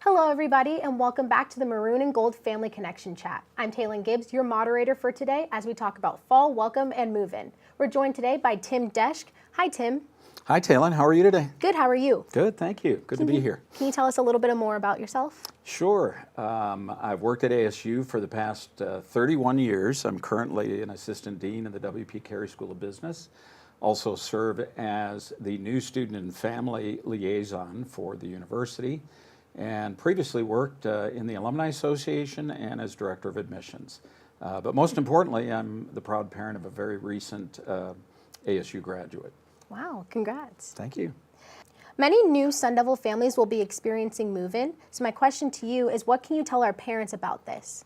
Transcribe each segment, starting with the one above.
Hello everybody and welcome back to the Maroon and Gold Family Connection Chat. I'm Talyn Gibbs, your moderator for today as we talk about fall, welcome, and move-in. We're joined today by Tim Desch. Hi Tim. Hi Talyn, how are you today? Good, how are you? Good, thank you. Good to be here. Can you tell us a little bit more about yourself? Sure. I've worked at ASU for the past 31 years. I'm currently an assistant dean in the W.P. Carey School of Business. Also serve as the new student and family liaison for the university, and previously worked in the Alumni Association and as director of admissions. But most importantly, I'm the proud parent of a very recent ASU graduate. Wow, congrats. Thank you. Many new Sun Devil families will be experiencing move-in. So my question to you is, what can you tell our parents about this?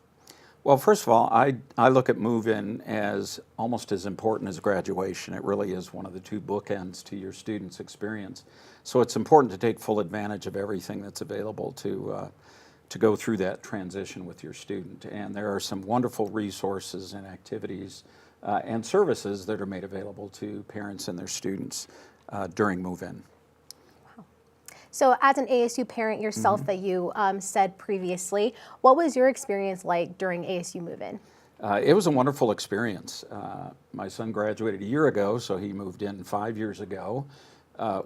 Well, first of all, I look at move-in as almost as important as graduation. It really is one of the two bookends to your student's experience. So it's important to take full advantage of everything that's available to go through that transition with your student. And there are some wonderful resources and activities and services that are made available to parents and their students during move-in. So as an ASU parent yourself that you said previously, what was your experience like during ASU Move-In? It was a wonderful experience. My son graduated a year ago, so he moved in 5 years ago,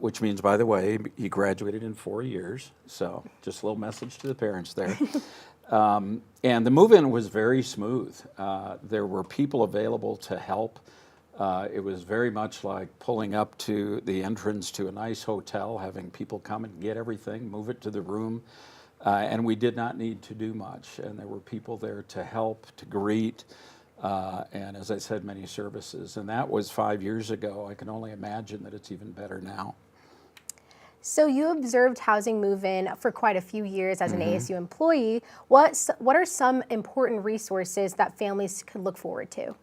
which means, by the way, he graduated in 4 years. So just a little message to the parents there. And the move-in was very smooth. There were people available to help. It was very much like pulling up to the entrance to a nice hotel, having people come and get everything, move it to the room, and we did not need to do much. And there were people there to help, to greet, and as I said, many services. And that was 5 years ago. I can only imagine that it's even better now. So you observed housing move-in for quite a few years as an ASU employee. What are some important resources that families could look forward to?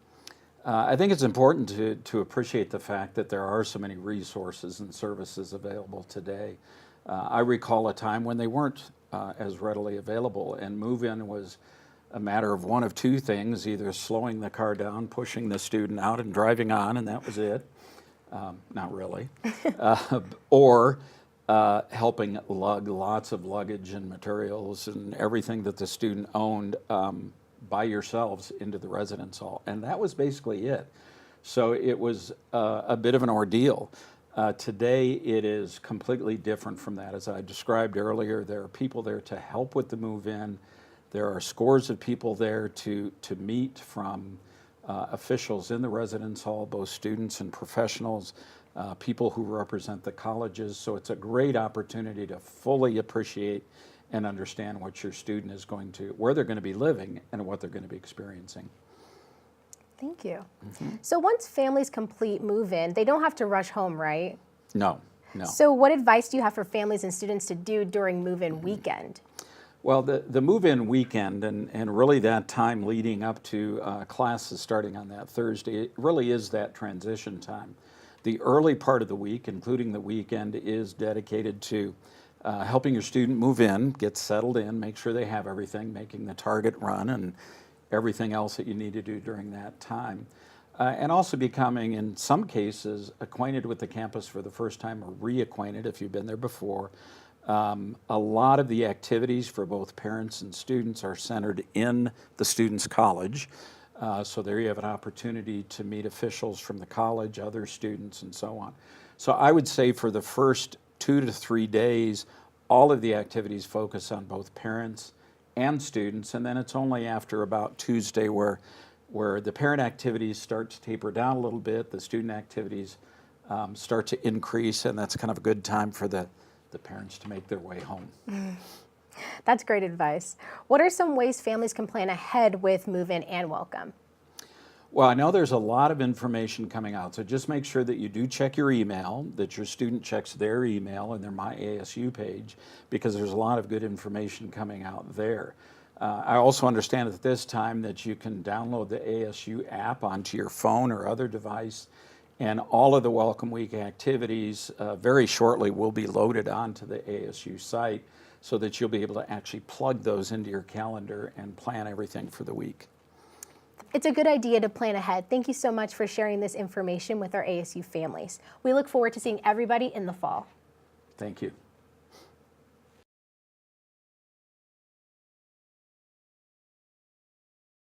I think it's important to appreciate the fact that there are so many resources and services available today. I recall a time when they weren't as readily available, and move-in was a matter of one of two things: either slowing the car down, pushing the student out, and driving on, and that was it. Not really. Or helping lug lots of luggage and materials and everything that the student owned by yourselves into the residence hall, and that was basically it. So it was a bit of an ordeal. Today it is completely different from that. As I described earlier, there are people there to help with the move-in. There are scores of people there to meet, from officials in the residence hall, both students and professionals, people who represent the colleges. So it's a great opportunity to fully appreciate and understand what your student is going to, where they're going to be living and what they're going to be experiencing. Thank you. So once families complete move-in, they don't have to rush home, right? No, no. So what advice do you have for families and students to do during move-in weekend? Well, the move-in weekend and really that time leading up to classes starting on that Thursday, it really is that transition time. The early part of the week, including the weekend, is dedicated to helping your student move in, get settled in, make sure they have everything, making the target run and everything else that you need to do during that time. And also becoming, in some cases, acquainted with the campus for the first time, or reacquainted if you've been there before. A lot of the activities for both parents and students are centered in the student's college. So there you have an opportunity to meet officials from the college, other students, and so on. So I would say for the first 2 to 3 days, all of the activities focus on both parents and students, and then it's only after about Tuesday where the parent activities start to taper down a little bit, the student activities start to increase, and that's kind of a good time for the parents to make their way home. That's great advice. What are some ways families can plan ahead with move-in and welcome? Well, I know there's a lot of information coming out, so just make sure that you do check your email, that your student checks their email and their My ASU page, because there's a lot of good information coming out there. I also understand at this time that you can download the ASU app onto your phone or other device, and all of the Welcome Week activities very shortly will be loaded onto the ASU site so that you'll be able to actually plug those into your calendar and plan everything for the week. It's a good idea to plan ahead. Thank you so much for sharing this information with our ASU families. We look forward to seeing everybody in the fall. Thank you.